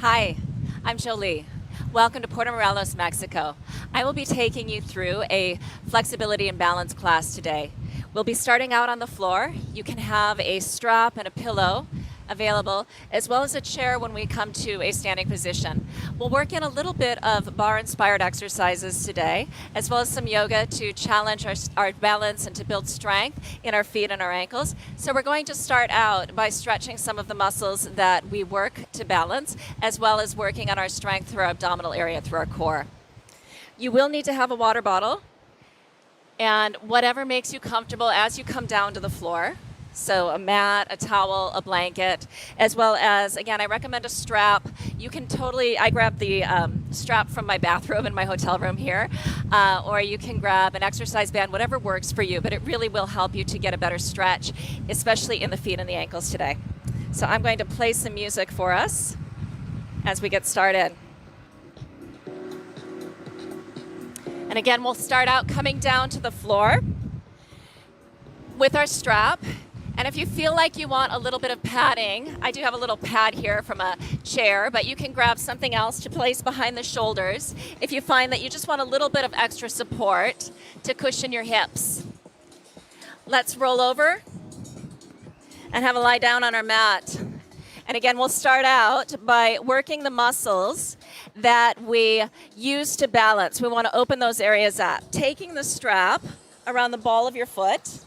Hi, I'm Joli. Welcome to Puerto Morelos, Mexico. I will be taking you through a flexibility and balance class today. We'll be starting out on the floor. You can have a strap and a pillow available, as well as a chair when we come to a standing position. We'll work in a little bit of bar-inspired exercises today, as well as some yoga to challenge our balance and to build strength in our feet and our ankles. So we're going to start out by stretching some of the muscles that we work to balance, as well as working on our strength through our abdominal area, through our core. You will need to have a water bottle and whatever makes you comfortable as you come down to the floor. So a mat, a towel, a blanket, as well as, again, I recommend a strap. You can I grabbed the strap from my bathrobe in my hotel room here, or you can grab an exercise band, whatever works for you, but it really will help you to get a better stretch, especially in the feet and the ankles today. So I'm going to play some music for us as we get started. And again, we'll start out coming down to the floor with our strap. And if you feel like you want a little bit of padding, I do have a little pad here from a chair, but you can grab something else to place behind the shoulders if you find that you just want a little bit of extra support to cushion your hips. Let's roll over and have a lie down on our mat. And again, we'll start out by working the muscles that we use to balance. We want to open those areas up. Taking the strap around the ball of your foot,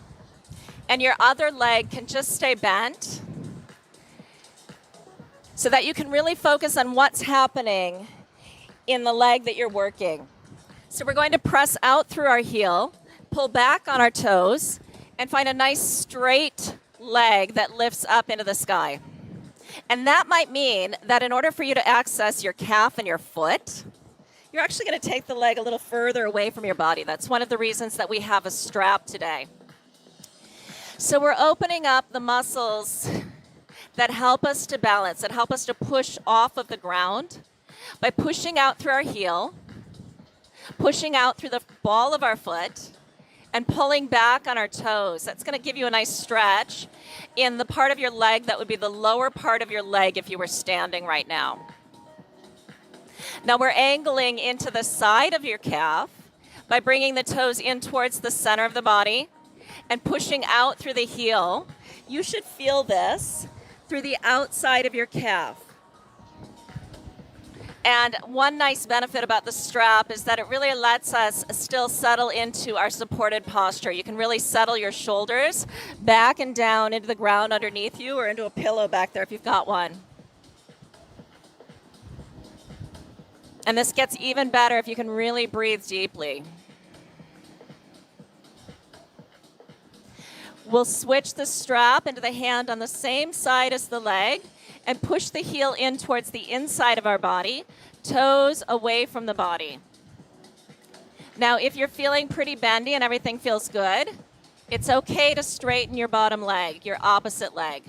and your other leg can just stay bent so that you can really focus on what's happening in the leg that you're working. So we're going to press out through our heel, pull back on our toes, and find a nice straight leg that lifts up into the sky. And that might mean that in order for you to access your calf and your foot, you're actually going to take the leg a little further away from your body. That's one of the reasons that we have a strap today. So we're opening up the muscles that help us to balance, that help us to push off of the ground by pushing out through our heel, pushing out through the ball of our foot, and pulling back on our toes. That's going to give you a nice stretch in the part of your leg that would be the lower part of your leg if you were standing right now. Now we're angling into the side of your calf by bringing the toes in towards the center of the body and pushing out through the heel. You should feel this through the outside of your calf. And one nice benefit about the strap is that it really lets us still settle into our supported posture. You can really settle your shoulders back and down into the ground underneath you or into a pillow back there if you've got one. And this gets even better if you can really breathe deeply. We'll switch the strap into the hand on the same side as the leg and push the heel in towards the inside of our body, toes away from the body. Now, if you're feeling pretty bendy and everything feels good, it's okay to straighten your bottom leg, your opposite leg.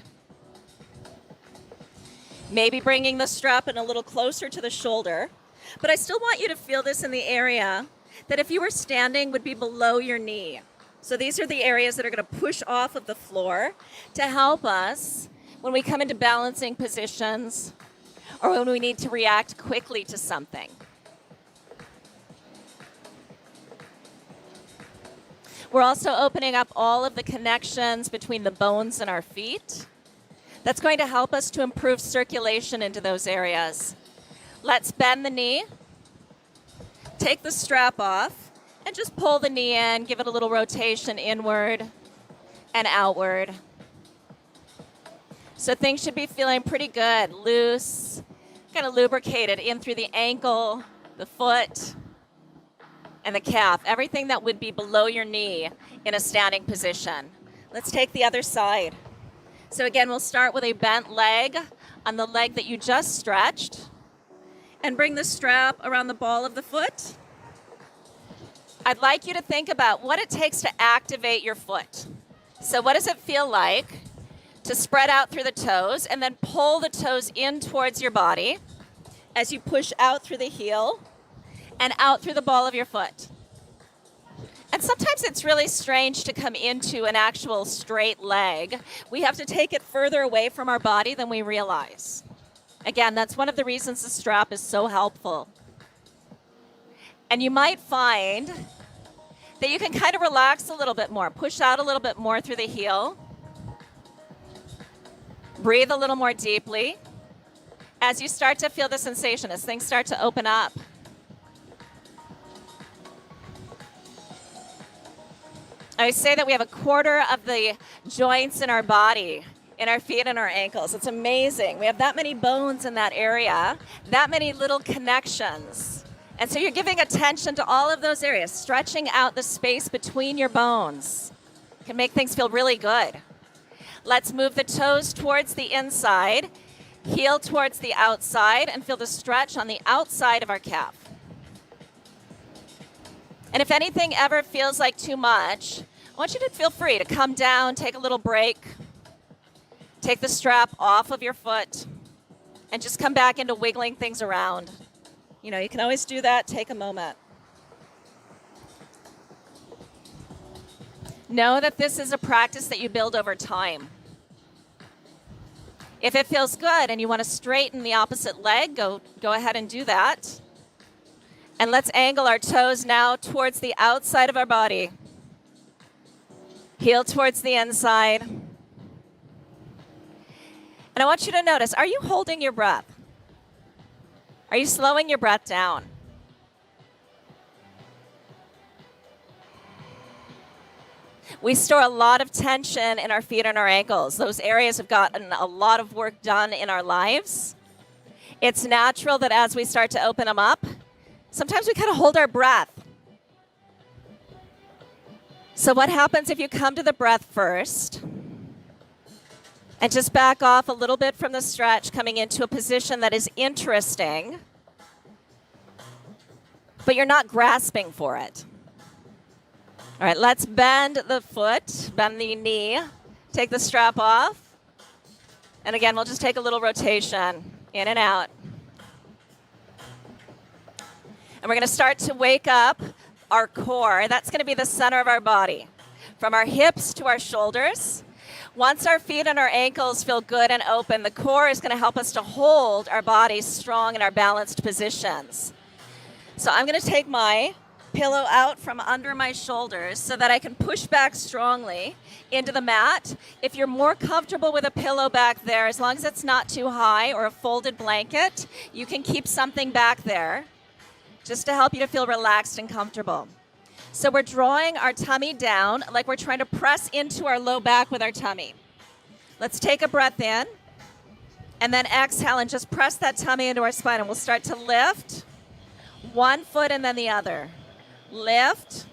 Maybe bringing the strap in a little closer to the shoulder, but I still want you to feel this in the area that if you were standing would be below your knee. So these are the areas that are going to push off of the floor to help us when we come into balancing positions or when we need to react quickly to something. We're also opening up all of the connections between the bones in our feet. That's going to help us to improve circulation into those areas. Let's bend the knee, take the strap off, and just pull the knee in, give it a little rotation inward and outward. So things should be feeling pretty good, loose, kind of lubricated in through the ankle, the foot, and the calf. Everything that would be below your knee in a standing position. Let's take the other side. So again, we'll start with a bent leg on the leg that you just stretched and bring the strap around the ball of the foot. I'd like you to think about what it takes to activate your foot. So what does it feel like to spread out through the toes and then pull the toes in towards your body as you push out through the heel and out through the ball of your foot? And sometimes it's really strange to come into an actual straight leg. We have to take it further away from our body than we realize. Again, that's one of the reasons the strap is so helpful. And you might find that you can kind of relax a little bit more, push out a little bit more through the heel. Breathe a little more deeply as you start to feel the sensation, as things start to open up. I say that we have a quarter of the joints in our body, in our feet and our ankles. It's amazing. We have that many bones in that area, that many little connections. And so you're giving attention to all of those areas, stretching out the space between your bones. It can make things feel really good. Let's move the toes towards the inside, heel towards the outside, and feel the stretch on the outside of our calf. And if anything ever feels like too much, I want you to feel free to come down, take a little break, take the strap off of your foot, and just come back into wiggling things around. You know, you can always do that. Take a moment. Know that this is a practice that you build over time. If it feels good and you want to straighten the opposite leg, go ahead and do that. And let's angle our toes now towards the outside of our body. Heel towards the inside. And I want you to notice, are you holding your breath? Are you slowing your breath down? We store a lot of tension in our feet and our ankles. Those areas have gotten a lot of work done in our lives. It's natural that as we start to open them up, sometimes we kind of hold our breath. So what happens if you come to the breath first and just back off a little bit from the stretch, coming into a position that is interesting, but you're not grasping for it. All right, let's bend the foot, bend the knee, take the strap off. And again, we'll just take a little rotation in and out. And we're going to start to wake up our core. That's going to be the center of our body, from our hips to our shoulders. Once our feet and our ankles feel good and open, the core is going to help us to hold our bodies strong in our balanced positions. So I'm going to take my pillow out from under my shoulders so that I can push back strongly into the mat. If you're more comfortable with a pillow back there, as long as it's not too high, or a folded blanket, you can keep something back there just to help you to feel relaxed and comfortable. So we're drawing our tummy down like we're trying to press into our low back with our tummy. Let's take a breath in and then exhale and just press that tummy into our spine, and we'll start to lift one foot and then the other. Lift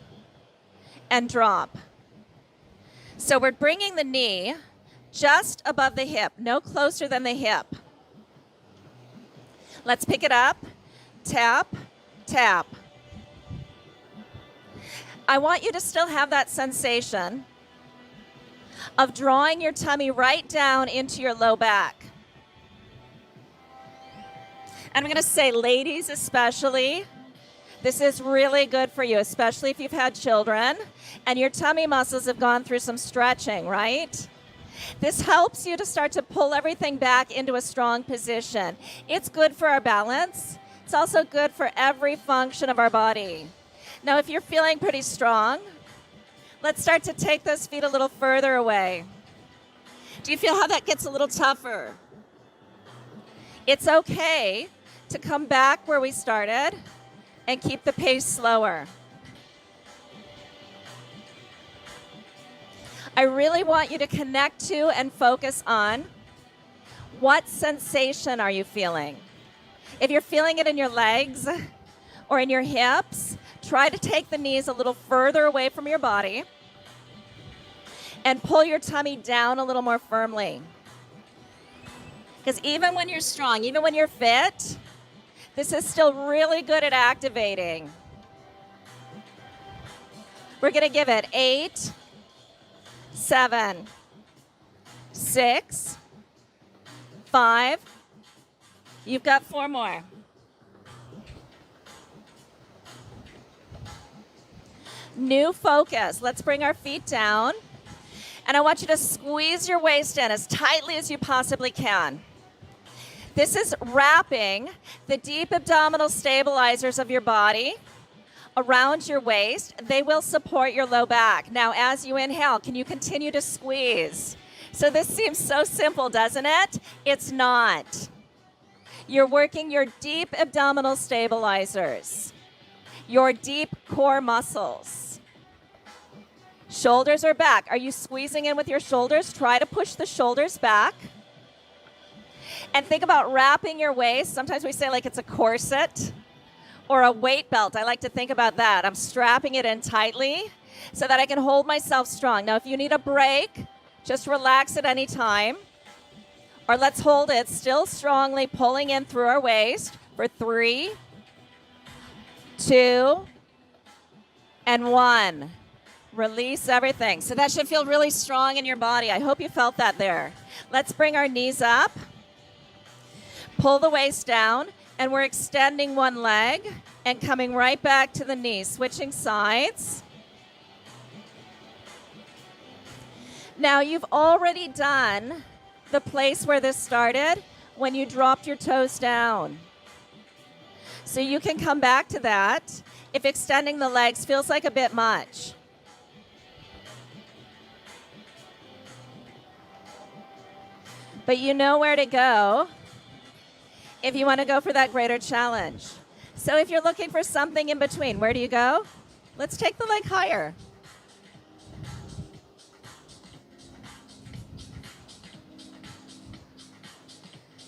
and drop. So we're bringing the knee just above the hip, no closer than the hip. Let's pick it up, tap, tap. I want you to still have that sensation of drawing your tummy right down into your low back. And I'm going to say, ladies especially, this is really good for you, especially if you've had children and your tummy muscles have gone through some stretching, right? This helps you to start to pull everything back into a strong position. It's good for our balance. It's also good for every function of our body. Now, if you're feeling pretty strong, let's start to take those feet a little further away. Do you feel how that gets a little tougher? It's okay to come back where we started and keep the pace slower. I really want you to connect to and focus on what sensation are you feeling. If you're feeling it in your legs or in your hips, try to take the knees a little further away from your body and pull your tummy down a little more firmly. Because even when you're strong, even when you're fit, this is still really good at activating. We're going to give it 8, 7, 6, 5. You've got 4 more. New focus. Let's bring our feet down. And I want you to squeeze your waist in as tightly as you possibly can. This is wrapping the deep abdominal stabilizers of your body around your waist. They will support your low back. Now, as you inhale, can you continue to squeeze? So this seems so simple, doesn't it? It's not. You're working your deep abdominal stabilizers, your deep core muscles. Shoulders are back. Are you squeezing in with your shoulders? Try to push the shoulders back. And think about wrapping your waist. Sometimes we say like it's a corset or a weight belt. I like to think about that. I'm strapping it in tightly so that I can hold myself strong. Now, if you need a break, just relax at any time. Or let's hold it still strongly, pulling in through our waist for 3, 2, and 1. Release everything. So that should feel really strong in your body. I hope you felt that there. Let's bring our knees up. Pull the waist down, and we're extending one leg and coming right back to the knee, switching sides. Now, you've already done the place where this started when you dropped your toes down. So you can come back to that if extending the legs feels like a bit much. But you know where to go if you want to go for that greater challenge. So if you're looking for something in between, where do you go? Let's take the leg higher.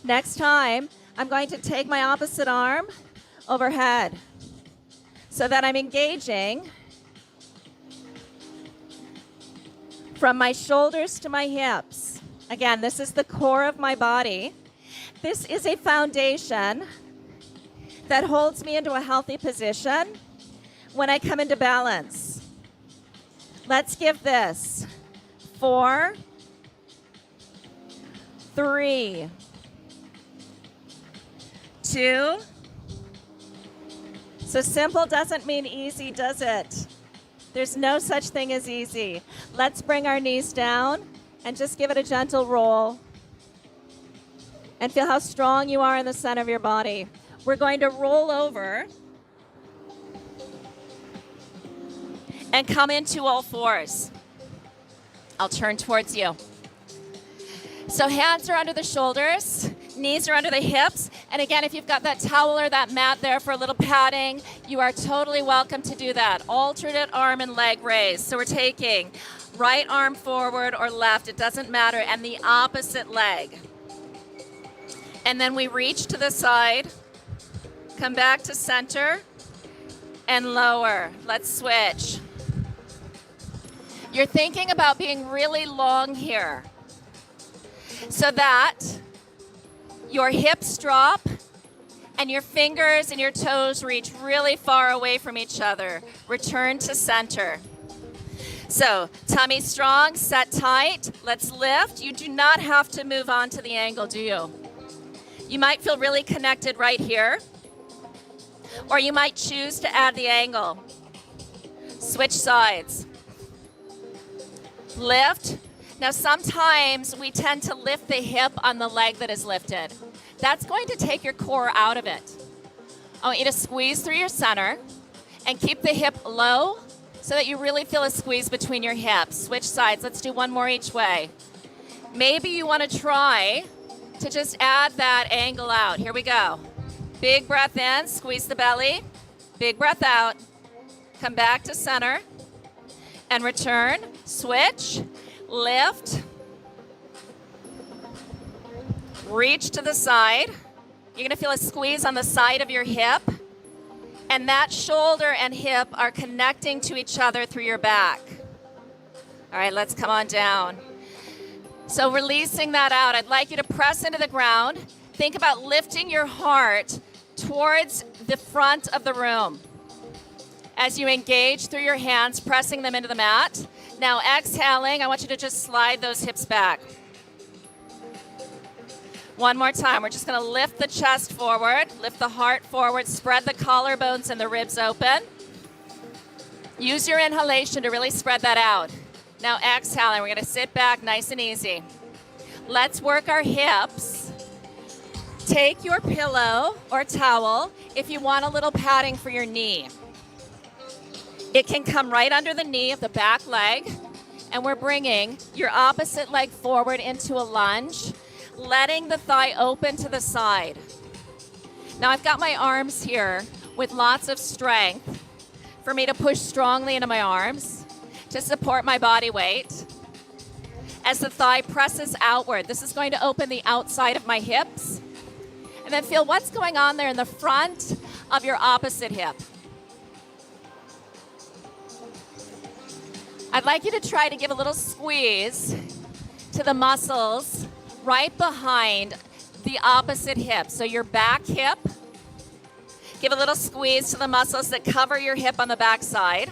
Next time, I'm going to take my opposite arm overhead so that I'm engaging from my shoulders to my hips. Again, this is the core of my body. This is a foundation that holds me into a healthy position when I come into balance. Let's give this 4, 3, 2. So simple doesn't mean easy, does it? There's no such thing as easy. Let's bring our knees down and just give it a gentle roll. And feel how strong you are in the center of your body. We're going to roll over and come into all fours. I'll turn towards you. So hands are under the shoulders, knees are under the hips. And again, if you've got that towel or that mat there for a little padding, you are totally welcome to do that. Alternate arm and leg raise. So we're taking right arm forward or left, it doesn't matter, and the opposite leg. And then we reach to the side, come back to center, and lower. Let's switch. You're thinking about being really long here so that your hips drop and your fingers and your toes reach really far away from each other. Return to center. So tummy strong, set tight. Let's lift. You do not have to move on to the angle, do you? You might feel really connected right here, or you might choose to add the angle. Switch sides. Lift. Now sometimes we tend to lift the hip on the leg that is lifted. That's going to take your core out of it. I want you to squeeze through your center and keep the hip low so that you really feel a squeeze between your hips. Switch sides. Let's do one more each way. Maybe you want to try to just add that angle out. Here we go. Big breath in, squeeze the belly. Big breath out. Come back to center and return. Switch, lift, reach to the side. You're gonna feel a squeeze on the side of your hip, and that shoulder and hip are connecting to each other through your back. All right, let's come on down. So releasing that out, I'd like you to press into the ground. Think about lifting your heart towards the front of the room as you engage through your hands, pressing them into the mat. Now exhaling, I want you to just slide those hips back. One more time, we're just gonna lift the chest forward, lift the heart forward, spread the collarbones and the ribs open. Use your inhalation to really spread that out. Now exhaling, we're gonna sit back nice and easy. Let's work our hips Take your pillow or towel if you want a little padding for your knee. It can come right under the knee of the back leg, and we're bringing your opposite leg forward into a lunge, letting the thigh open to the side. Now I've got my arms here with lots of strength for me to push strongly into my arms to support my body weight. As the thigh presses outward, this is going to open the outside of my hips. And then feel what's going on there in the front of your opposite hip. I'd like you to try to give a little squeeze to the muscles right behind the opposite hip. So your back hip, give a little squeeze to the muscles that cover your hip on the back side.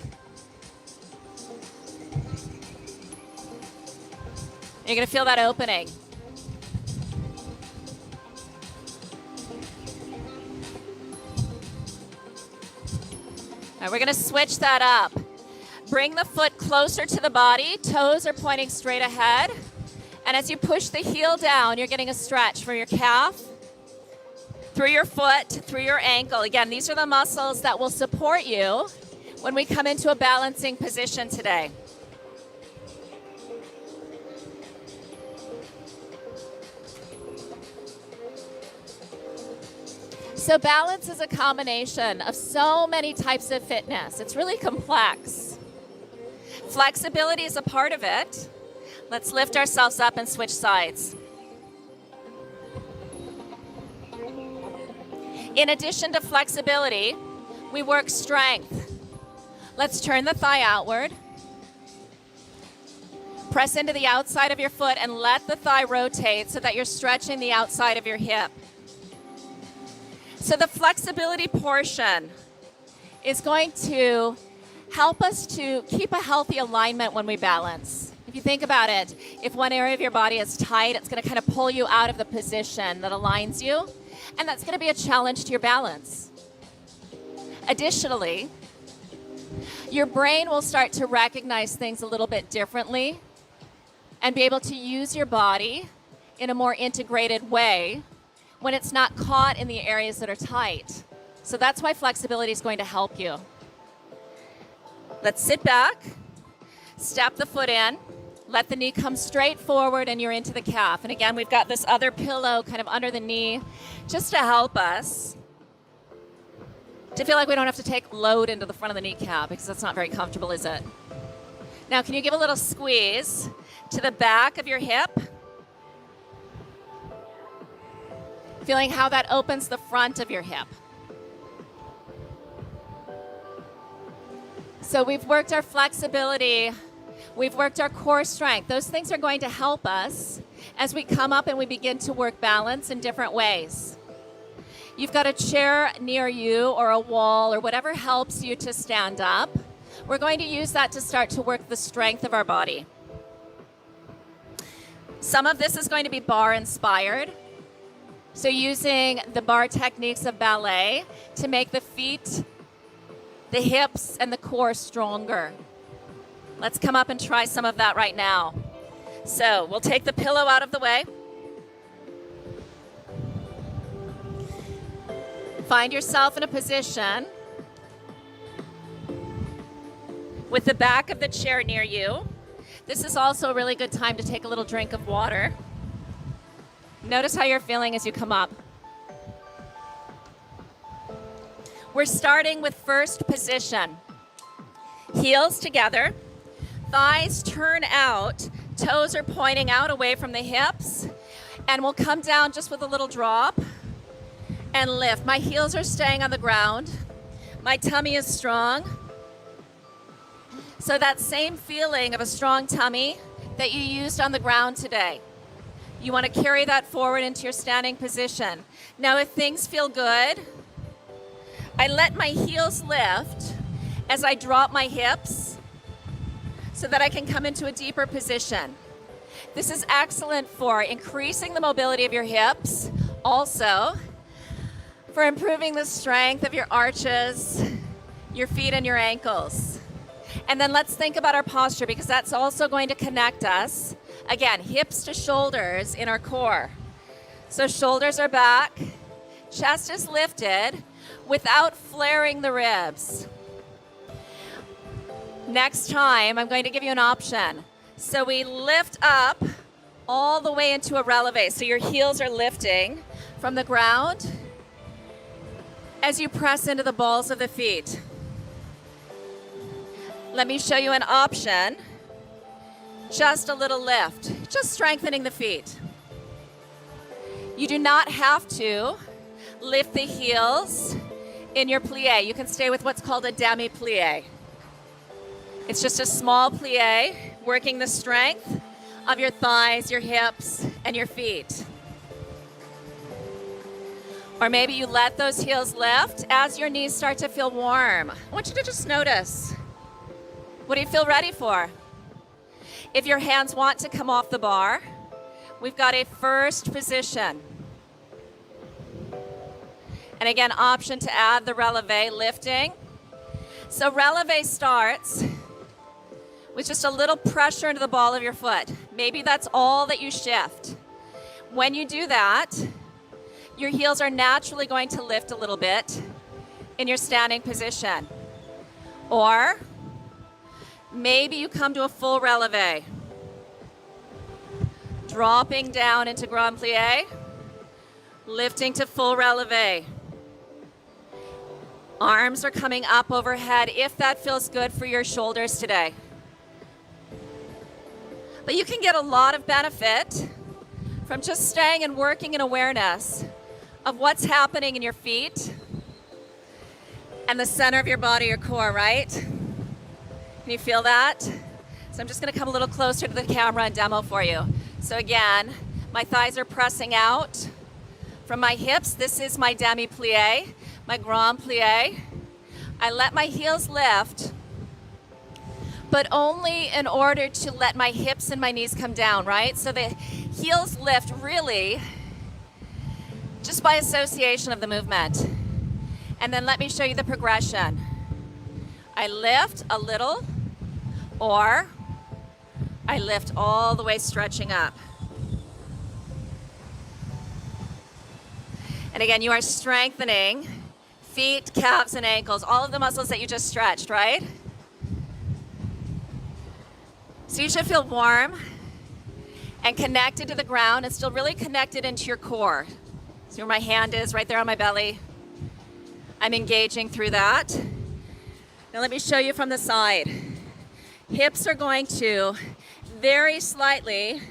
You're going to feel that opening. All right, we're going to switch that up. Bring the foot closer to the body. Toes are pointing straight ahead. And as you push the heel down, you're getting a stretch from your calf, through your foot, through your ankle. Again, these are the muscles that will support you when we come into a balancing position today. So balance is a combination of so many types of fitness. It's really complex. Flexibility is a part of it. Let's lift ourselves up and switch sides. In addition to flexibility, we work strength. Let's turn the thigh outward. Press into the outside of your foot and let the thigh rotate so that you're stretching the outside of your hip. So the flexibility portion is going to help us to keep a healthy alignment when we balance. If you think about it, if one area of your body is tight, it's going to kind of pull you out of the position that aligns you, and that's going to be a challenge to your balance. Additionally, your brain will start to recognize things a little bit differently and be able to use your body in a more integrated way when it's not caught in the areas that are tight. So that's why flexibility is going to help you. Let's sit back, step the foot in, let the knee come straight forward, and you're into the calf. And again, we've got this other pillow kind of under the knee just to help us to feel like we don't have to take load into the front of the kneecap, because that's not very comfortable, is it? Now, can you give a little squeeze to the back of your hip? Feeling how that opens the front of your hip. So we've worked our flexibility, we've worked our core strength. Those things are going to help us as we come up and we begin to work balance in different ways. You've got a chair near you or a wall or whatever helps you to stand up. We're going to use that to start to work the strength of our body. Some of this is going to be bar inspired. So using the bar techniques of ballet to make the feet, the hips, and the core stronger. Let's come up and try some of that right now. So we'll take the pillow out of the way. Find yourself in a position with the back of the chair near you. This is also a really good time to take a little drink of water. Notice how you're feeling as you come up. We're starting with first position. Heels together, thighs turn out, toes are pointing out away from the hips, and we'll come down just with a little drop and lift. My heels are staying on the ground. My tummy is strong. So that same feeling of a strong tummy that you used on the ground today. You want to carry that forward into your standing position. Now, if things feel good, I let my heels lift as I drop my hips so that I can come into a deeper position. This is excellent for increasing the mobility of your hips, also for improving the strength of your arches, your feet, and your ankles. And then let's think about our posture, because that's also going to connect us. Again, hips to shoulders in our core. So shoulders are back, chest is lifted without flaring the ribs. Next time, I'm going to give you an option. So we lift up all the way into a releve. So your heels are lifting from the ground as you press into the balls of the feet. Let me show you an option. Just a little lift, just strengthening the feet. You do not have to lift the heels in your plie. You can stay with what's called a demi-plie. It's just a small plie, working the strength of your thighs, your hips, and your feet. Or maybe you let those heels lift as your knees start to feel warm. I want you to just notice. What do you feel ready for? If your hands want to come off the bar, we've got a first position. And again, option to add the releve, lifting. So releve starts with just a little pressure into the ball of your foot. Maybe that's all that you shift. When you do that, your heels are naturally going to lift a little bit in your standing position. Or maybe you come to a full releve. Dropping down into grand plie, lifting to full releve. Arms are coming up overhead if that feels good for your shoulders today. But you can get a lot of benefit from just staying and working in awareness of what's happening in your feet and the center of your body, your core, right? Can you feel that? So I'm just gonna come a little closer to the camera and demo for you. So again, my thighs are pressing out from my hips. This is my demi-plie, my grand plie. I let my heels lift, but only in order to let my hips and my knees come down, right? So the heels lift really just by association of the movement. And then let me show you the progression. I lift a little, or I lift all the way, stretching up. And again, you are strengthening feet, calves, and ankles, all of the muscles that you just stretched, right? So you should feel warm and connected to the ground and still really connected into your core. See where my hand is, right there on my belly. I'm engaging through that. Now let me show you from the side. Hips are going to very slightly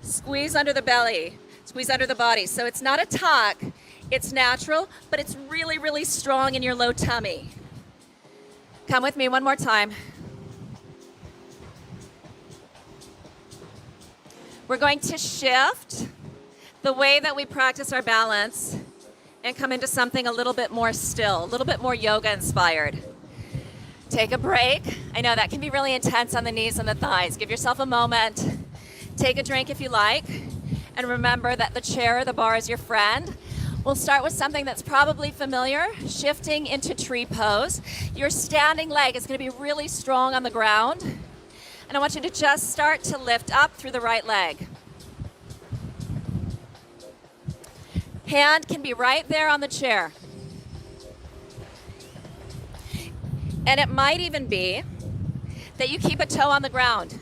squeeze under the belly, squeeze under the body. So it's not a tuck, it's natural, but it's really, really strong in your low tummy. Come with me one more time. We're going to shift the way that we practice our balance and come into something a little bit more still, a little bit more yoga inspired. Take a break. I know that can be really intense on the knees and the thighs. Give yourself a moment. Take a drink if you like. And remember that the chair or the bar is your friend. We'll start with something that's probably familiar, shifting into tree pose. Your standing leg is going to be really strong on the ground. And I want you to just start to lift up through the right leg. Hand can be right there on the chair. And it might even be that you keep a toe on the ground,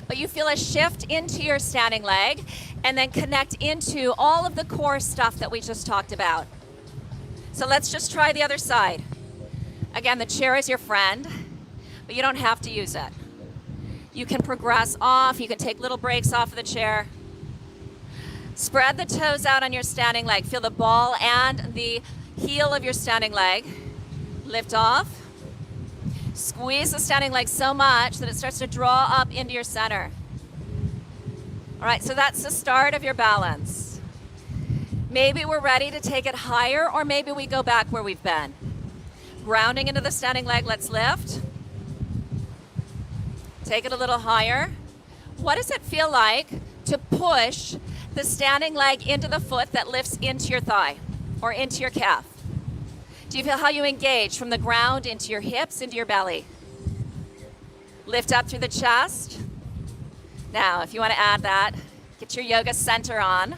but you feel a shift into your standing leg and then connect into all of the core stuff that we just talked about. So let's just try the other side. Again, the chair is your friend, but you don't have to use it. You can progress off, you can take little breaks off of the chair. Spread the toes out on your standing leg. Feel the ball and the heel of your standing leg. Lift off. Squeeze the standing leg so much that it starts to draw up into your center. All right, so that's the start of your balance. Maybe we're ready to take it higher, or maybe we go back where we've been. Grounding into the standing leg, let's lift. Take it a little higher. What does it feel like to push the standing leg into the foot that lifts into your thigh or into your calf? Do you feel how you engage from the ground into your hips, into your belly? Lift up through the chest. Now, if you want to add that, get your yoga center on.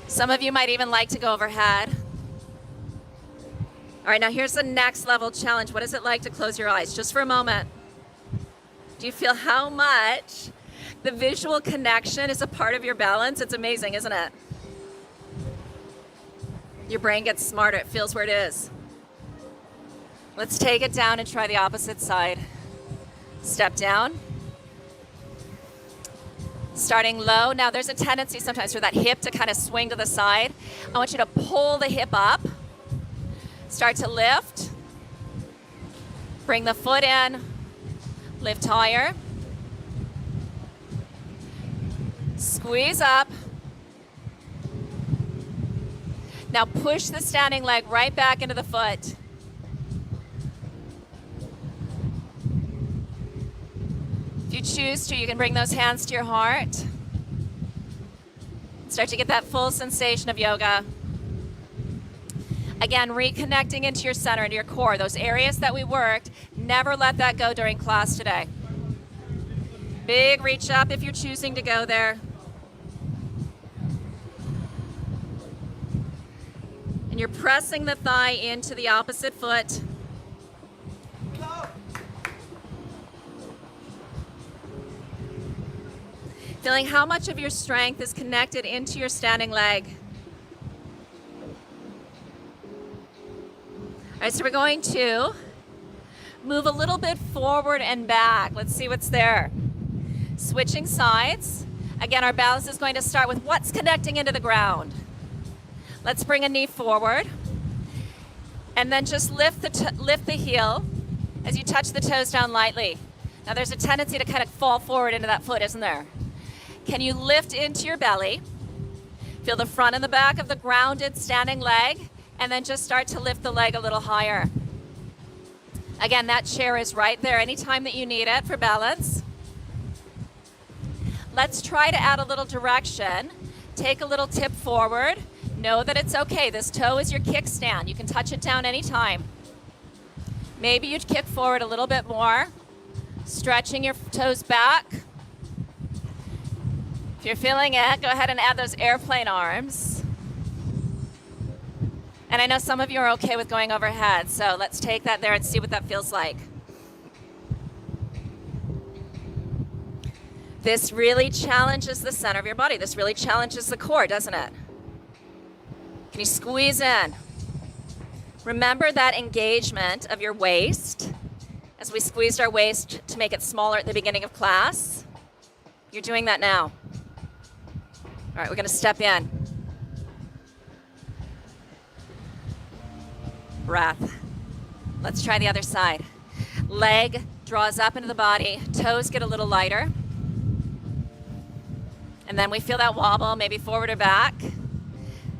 Some of you might even like to go overhead. All right, now here's the next level challenge. What is it like to close your eyes just for a moment? Do you feel how much the visual connection is a part of your balance? It's amazing, isn't it? Your brain gets smarter. It feels where it is. Let's take it down and try the opposite side. Step down. Starting low. Now there's a tendency sometimes for that hip to kind of swing to the side. I want you to pull the hip up. Start to lift. Bring the foot in. Lift higher. Squeeze up. Now push the standing leg right back into the foot. If you choose to, you can bring those hands to your heart. Start to get that full sensation of yoga. Again, reconnecting into your center, into your core, those areas that we worked. Never let that go during class today. Big reach up if you're choosing to go there. And you're pressing the thigh into the opposite foot. Feeling how much of your strength is connected into your standing leg. All right, so we're going to move a little bit forward and back. Let's see what's there. Switching sides. Again, our balance is going to start with what's connecting into the ground. Let's bring a knee forward. And then just lift the heel as you touch the toes down lightly. Now there's a tendency to kind of fall forward into that foot, isn't there? Can you lift into your belly? Feel the front and the back of the grounded standing leg, and then just start to lift the leg a little higher. Again, that chair is right there anytime that you need it for balance. Let's try to add a little direction. Take a little tip forward. Know that it's okay. This toe is your kickstand. You can touch it down anytime. Maybe you'd kick forward a little bit more, stretching your toes back. If you're feeling it, go ahead and add those airplane arms. And I know some of you are okay with going overhead, so let's take that there and see what that feels like. This really challenges the center of your body. This really challenges the core, doesn't it? Can you squeeze in? Remember that engagement of your waist as we squeezed our waist to make it smaller at the beginning of class. You're doing that now. All right, we're going to step in. Breath. Let's try the other side. Leg draws up into the body. Toes get a little lighter. And then we feel that wobble, maybe forward or back.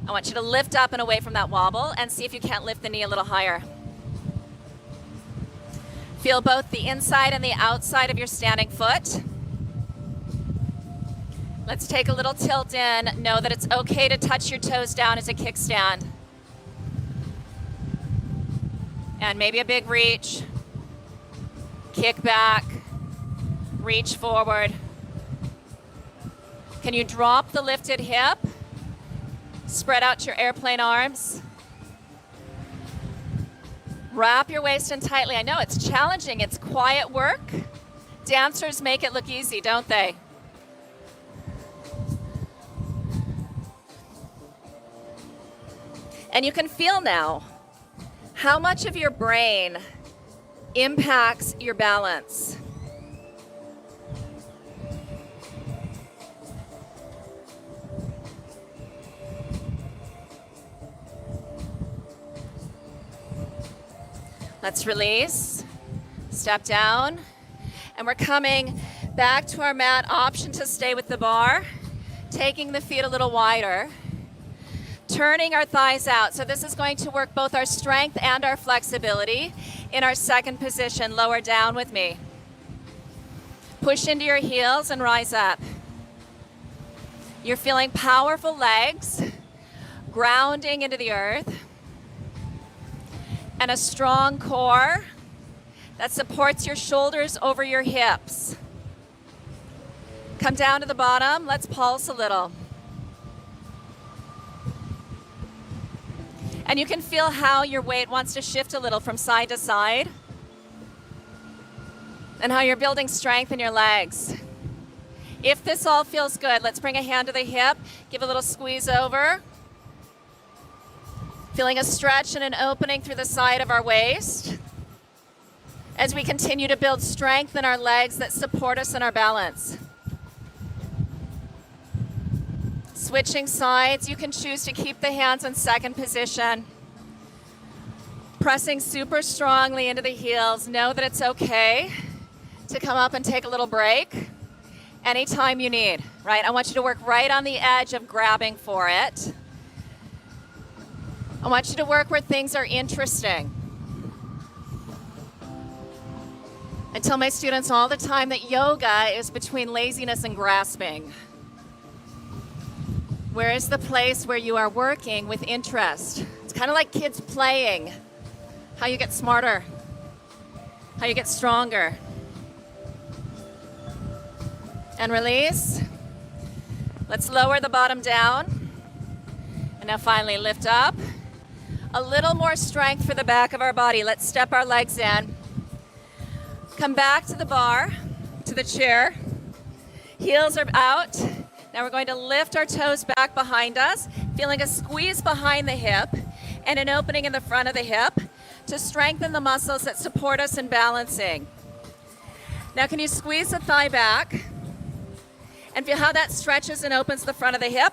I want you to lift up and away from that wobble and see if you can't lift the knee a little higher. Feel both the inside and the outside of your standing foot. Let's take a little tilt in. Know that it's okay to touch your toes down as a kickstand. And maybe a big reach. Kick back. Reach forward. Can you drop the lifted hip? Spread out your airplane arms. Wrap your waist in tightly. I know it's challenging. It's quiet work. Dancers make it look easy, don't they? And you can feel now how much of your brain impacts your balance. Let's release, step down, and we're coming back to our mat. Option to stay with the bar, taking the feet a little wider, turning our thighs out. So this is going to work both our strength and our flexibility. In our second position, lower down with me. Push into your heels and rise up. You're feeling powerful legs, grounding into the earth. And a strong core that supports your shoulders over your hips. Come down to the bottom. Let's pulse a little. And you can feel how your weight wants to shift a little from side to side, and how you're building strength in your legs. If this all feels good, let's bring a hand to the hip, give a little squeeze over. Feeling a stretch and an opening through the side of our waist as we continue to build strength in our legs that support us in our balance. Switching sides, you can choose to keep the hands in second position. Pressing super strongly into the heels. Know that it's okay to come up and take a little break anytime you need, right? I want you to work right on the edge of grabbing for it. I want you to work where things are interesting. I tell my students all the time that yoga is between laziness and grasping. Where is the place where you are working with interest? It's kind of like kids playing. How you get smarter, how you get stronger. And release. Let's lower the bottom down. And now finally lift up. A little more strength for the back of our body. Let's step our legs in. Come back to the bar, to the chair. Heels are out. Now we're going to lift our toes back behind us, feeling a squeeze behind the hip and an opening in the front of the hip to strengthen the muscles that support us in balancing. Now can you squeeze the thigh back and feel how that stretches and opens the front of the hip?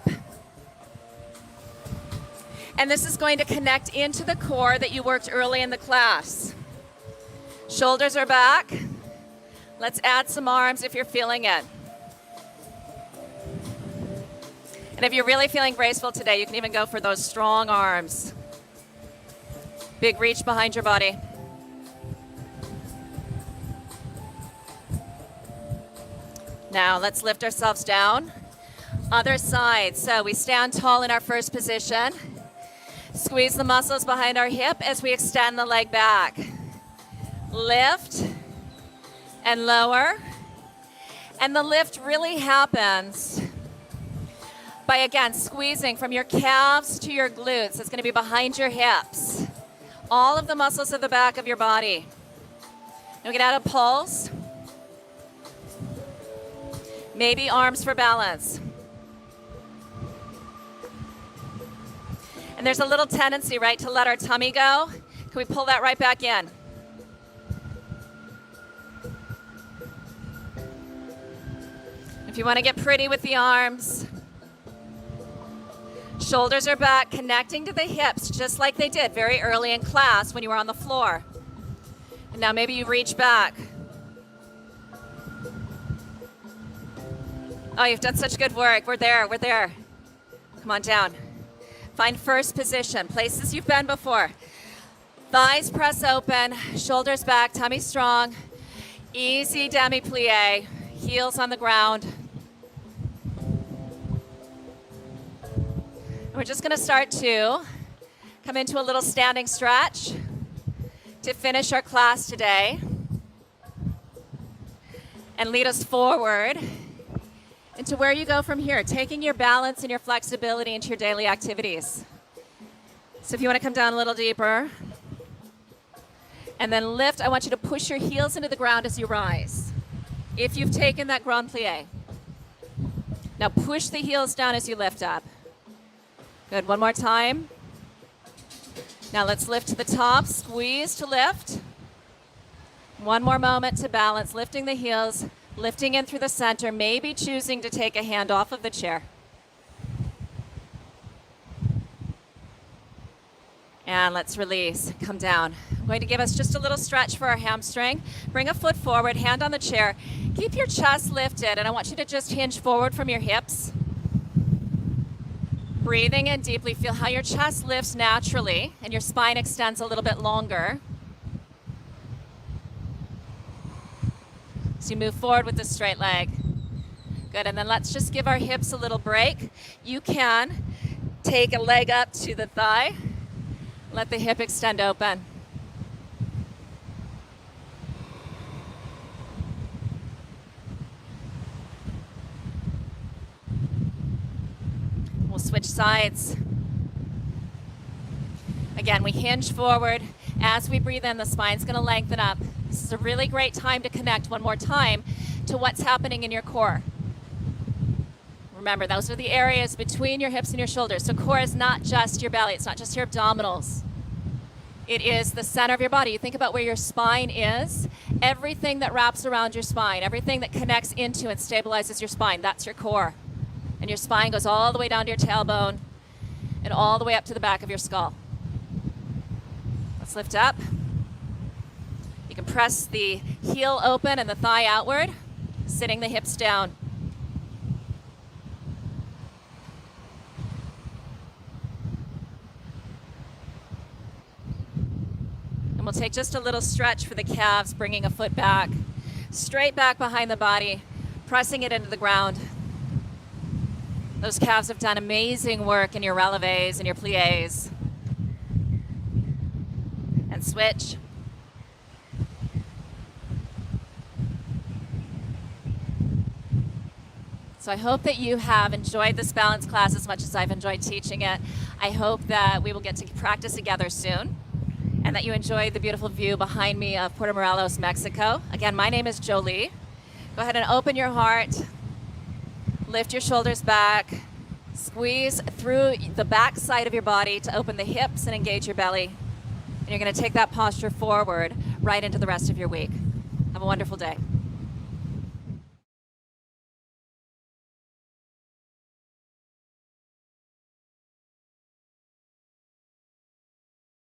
And this is going to connect into the core that you worked early in the class. Shoulders are back. Let's add some arms if you're feeling it. And if you're really feeling graceful today, you can even go for those strong arms. Big reach behind your body. Now let's lift ourselves down. Other side. So we stand tall in our first position. Squeeze the muscles behind our hip as we extend the leg back. Lift and lower. And the lift really happens by, again, squeezing from your calves to your glutes. It's going to be behind your hips. All of the muscles of the back of your body. Now we can add a pulse. Maybe arms for balance. And there's a little tendency, right, to let our tummy go. Can we pull that right back in? If you want to get pretty with the arms, shoulders are back, connecting to the hips, just like they did very early in class when you were on the floor. And now maybe you reach back. Oh, you've done such good work. We're there, we're there. Come on down. Find first position, places you've been before. Thighs press open, shoulders back, tummy strong. Easy demi-plie, heels on the ground. And we're just gonna start to come into a little standing stretch to finish our class today and lead us forward into where you go from here, taking your balance and your flexibility into your daily activities. So if you want to come down a little deeper and then lift, I want you to push your heels into the ground as you rise. If you've taken that grand plie. Now push the heels down as you lift up. Good, one more time. Now let's lift to the top, squeeze to lift. One more moment to balance, lifting the heels, lifting in through the center, maybe choosing to take a hand off of the chair. And let's release, come down. I'm going to give us just a little stretch for our hamstring. Bring a foot forward, hand on the chair. Keep your chest lifted, and I want you to just hinge forward from your hips. Breathing in deeply, feel how your chest lifts naturally and your spine extends a little bit longer. So you move forward with the straight leg. Good, and then let's just give our hips a little break. You can take a leg up to the thigh. Let the hip extend open. We'll switch sides. Again, we hinge forward. As we breathe in, the spine's going to lengthen up. This is a really great time to connect one more time to what's happening in your core. Remember, those are the areas between your hips and your shoulders. So core is not just your belly. It's not just your abdominals. It is the center of your body. You think about where your spine is. Everything that wraps around your spine, everything that connects into and stabilizes your spine, that's your core. And your spine goes all the way down to your tailbone and all the way up to the back of your skull. Let's lift up. You can press the heel open and the thigh outward, sitting the hips down. And we'll take just a little stretch for the calves, bringing a foot back, straight back behind the body, pressing it into the ground. Those calves have done amazing work in your releves and your pliés. And switch. So I hope that you have enjoyed this balance class as much as I've enjoyed teaching it. I hope that we will get to practice together soon and that you enjoyed the beautiful view behind me of Puerto Morelos, Mexico. Again, my name is Joli. Go ahead and open your heart. Lift your shoulders back. Squeeze through the back side of your body to open the hips and engage your belly. And you're going to take that posture forward right into the rest of your week. Have a wonderful day.